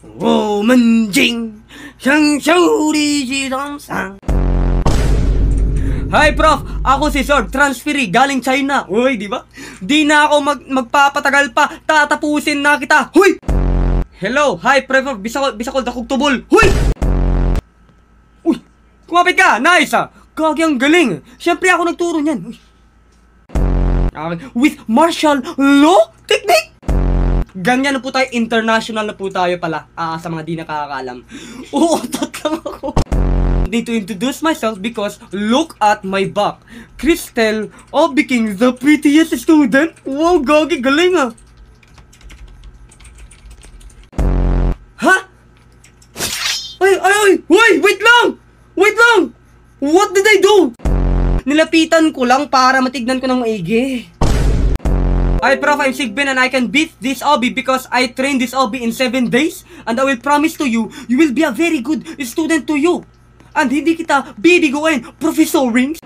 我们经享受的是长sang. Hi Prof, ako si Sword, transferi galing China. Uy, di ba? Di na ako magpapatagal pa, tatapusin na kita. Huy! Hello, hi Prof, bisakol dakog tubol. Huy! Uy, kumapit ka, nice ah. Gagi ang galing. Siyempre ako nagturo niyan. Uy. With martial law technique. Ganyan na po tayo, international na po tayo pala, sa mga di nakakaalam. Uutot lang ako. Need to introduce myself because look at my back. Crystal became the prettiest student. Wow, gagi, galing ah. Ha? Ay, wait lang! What did I do? Nilapitan ko lang para matignan ko ng maigi. Hi Prof, I'm Sigbin and I can beat this obby because I trained this obby in 7 days and I will promise to you, you will be a very good student to you. And hindi kita bibiguin, Professor Rings.